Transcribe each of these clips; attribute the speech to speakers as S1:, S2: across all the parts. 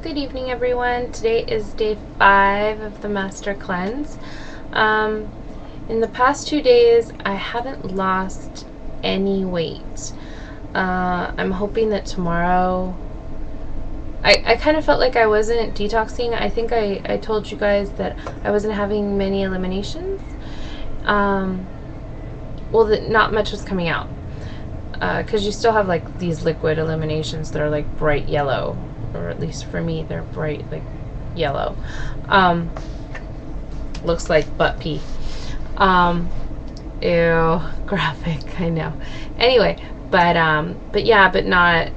S1: Good evening, everyone. Today is day 5 of the Master Cleanse. In the past 2 days, I haven't lost any weight. I'm hoping that tomorrow... I kind of felt like I wasn't detoxing. I think I told you guys that I wasn't having many eliminations. That not much was coming out. Because you still have like these liquid eliminations that are like bright yellow. Or at least for me, they're bright, like, yellow. Looks like butt pee. Ew, graphic, I know. Anyway, but not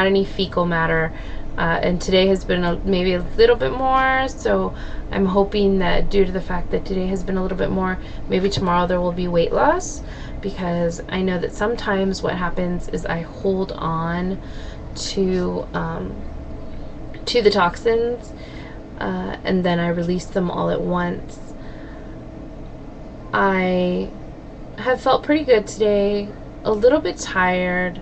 S1: any fecal matter. And today has been maybe a little bit more, so I'm hoping that due to the fact that today has been a little bit more, maybe tomorrow there will be weight loss, because I know that sometimes what happens is I hold on to the toxins, and then I release them all at once. I have felt pretty good today, a little bit tired,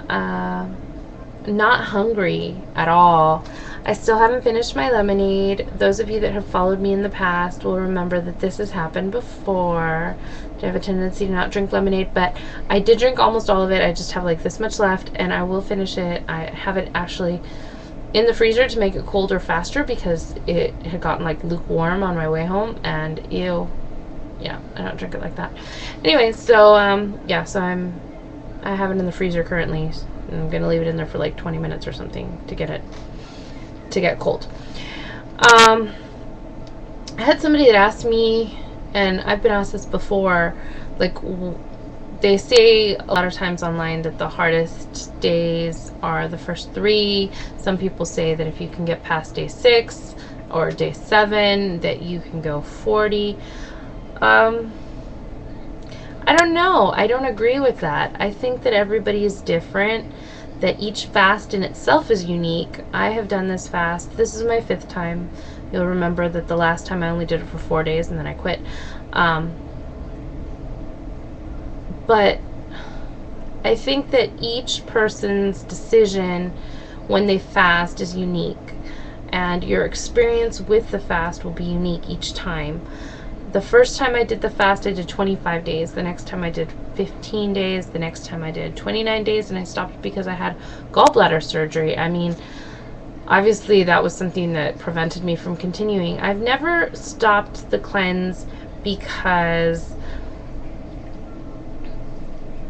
S1: not hungry at all. I still haven't finished my lemonade. Those of you that have followed me in the past will remember that this has happened before. I have a tendency to not drink lemonade, but I did drink almost all of it. I just have like this much left, and I will finish it. I have it actually in the freezer to make it colder faster because it had gotten like lukewarm on my way home, and ew, yeah, I don't drink it like that. Anyway, so I have it in the freezer currently. I'm gonna leave it in there for like 20 minutes or something to get cold. I had somebody that asked me, and I've been asked this before, like, they say a lot of times online that the hardest days are the first 3. Some people say that if you can get past day 6 or day 7, that you can go 40. I don't know. I don't agree with that. I think that everybody is different, that each fast in itself is unique. I have done this fast. This is my 5th time. You'll remember that the last time I only did it for 4 days and then I quit. But I think that each person's decision when they fast is unique, and your experience with the fast will be unique each time. The first time I did the fast, I did 25 days. The next time I did 15 days. The next time I did 29 days, and I stopped because I had gallbladder surgery. I mean, obviously that was something that prevented me from continuing. I've never stopped the cleanse because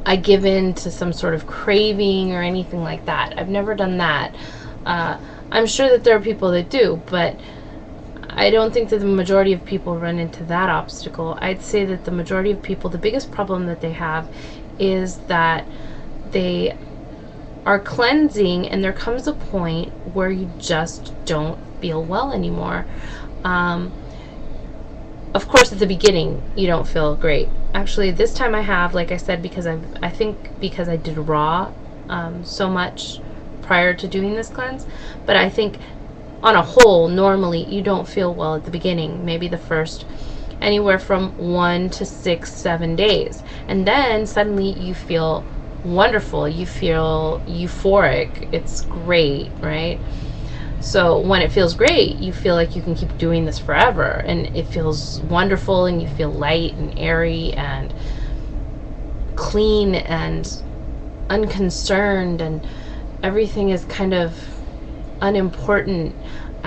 S1: I give in to some sort of craving or anything like that. I've never done that. I'm sure that there are people that do, but I don't think that the majority of people run into that obstacle. I'd say that the majority of people, the biggest problem that they have is that they are cleansing and there comes a point where you just don't feel well anymore. Of course, at the beginning, you don't feel great. Actually, this time I have, like I said, because I think because I did raw so much prior to doing this cleanse, but I think on a whole, normally, you don't feel well at the beginning. Maybe the first anywhere from 1 to 6, 7 days. And then suddenly you feel wonderful. You feel euphoric. It's great, right? So when it feels great, you feel like you can keep doing this forever, and it feels wonderful, and you feel light and airy and clean and unconcerned, and everything is kind of unimportant.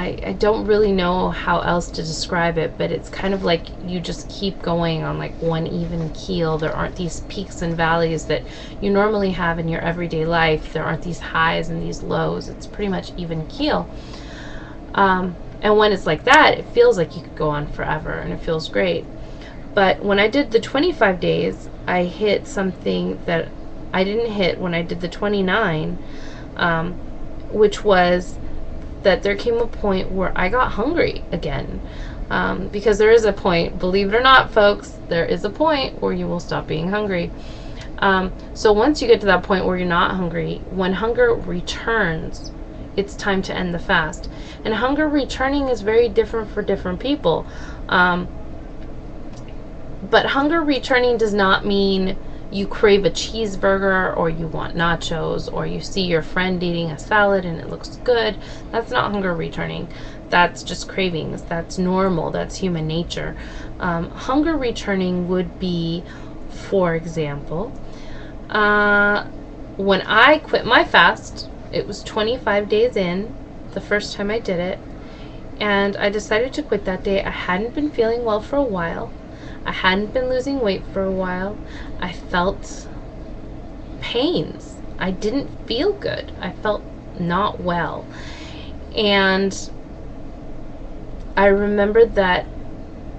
S1: I don't really know how else to describe it, but it's kind of like you just keep going on like one even keel. There aren't these peaks and valleys that you normally have in your everyday life. There aren't these highs and these lows. It's pretty much even keel. And when it's like that, it feels like you could go on forever, and it feels great. But when I did the 25 days, I hit something that I didn't hit when I did the 29, which was that there came a point where I got hungry again. Because there is a point, believe it or not, folks, there is a point where you will stop being hungry. So once you get to that point where you're not hungry, when hunger returns, it's time to end the fast. And hunger returning is very different for different people. But hunger returning does not mean you crave a cheeseburger, or you want nachos, or you see your friend eating a salad and it looks good. That's not hunger returning. That's just cravings. That's normal. That's human nature. Hunger returning would be, for example, when I quit my fast, it was 25 days in, the first time I did it, and I decided to quit that day. I hadn't been feeling well for a while. I hadn't been losing weight for a while. I felt pains. I didn't feel good. I felt not well. And I remembered that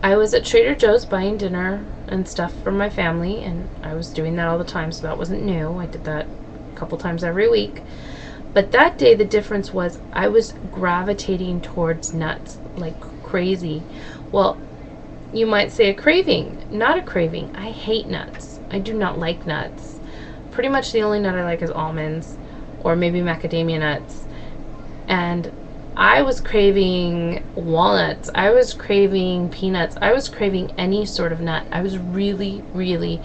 S1: I was at Trader Joe's buying dinner and stuff for my family, and I was doing that all the time, so that wasn't new. I did that a couple times every week. But that day, the difference was I was gravitating towards nuts like crazy. Well, you might say a craving. Not a craving. I hate nuts. I do not like nuts. Pretty much the only nut I like is almonds, or maybe macadamia nuts. And I was craving walnuts. I was craving peanuts. I was craving any sort of nut. I was really, really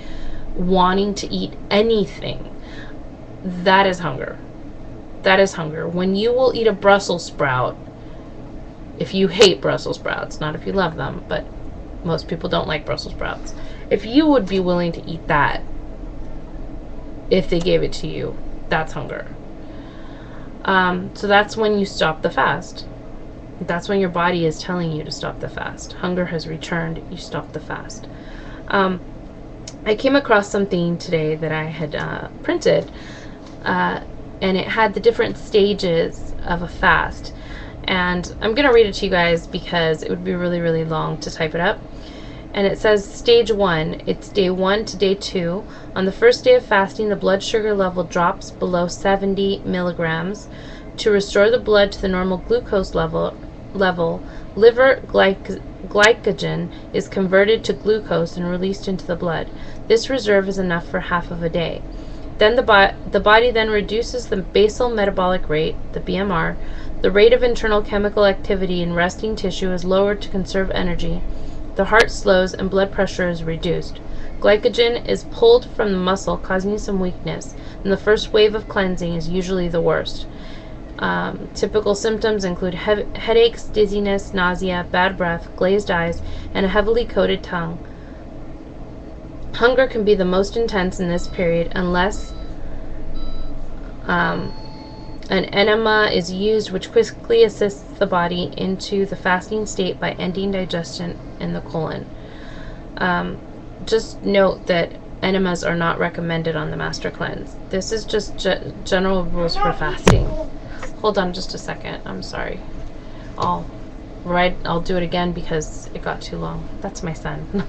S1: wanting to eat anything. That is hunger. That is hunger. When you will eat a Brussels sprout, if you hate Brussels sprouts, not if you love them, but most people don't like Brussels sprouts. If you would be willing to eat that, if they gave it to you, that's hunger. So that's when you stop the fast. That's when your body is telling you to stop the fast. Hunger has returned. You stop the fast. I came across something today that I had printed, and it had the different stages of a fast. And I'm going to read it to you guys because it would be really, really long to type it up. And it says stage 1, it's day 1 to day 2. On the first day of fasting, the blood sugar level drops below 70 milligrams. To restore the blood to the normal glucose level, liver glycogen is converted to glucose and released into the blood. This reserve is enough for half of a day. Then the body then reduces the basal metabolic rate, the BMR. The rate of internal chemical activity in resting tissue is lowered to conserve energy. The heart slows and blood pressure is reduced. Glycogen is pulled from the muscle, causing some weakness, and the first wave of cleansing is usually the worst. Typical symptoms include headaches, dizziness, nausea, bad breath, glazed eyes, and a heavily coated tongue. Hunger can be the most intense in this period unless an enema is used, which quickly assists the body into the fasting state by ending digestion in the colon. Just note that enemas are not recommended on the Master Cleanse. This is just general rules for fasting. Hold on just a second. I'm sorry. I'll do it again because it got too long. That's my son.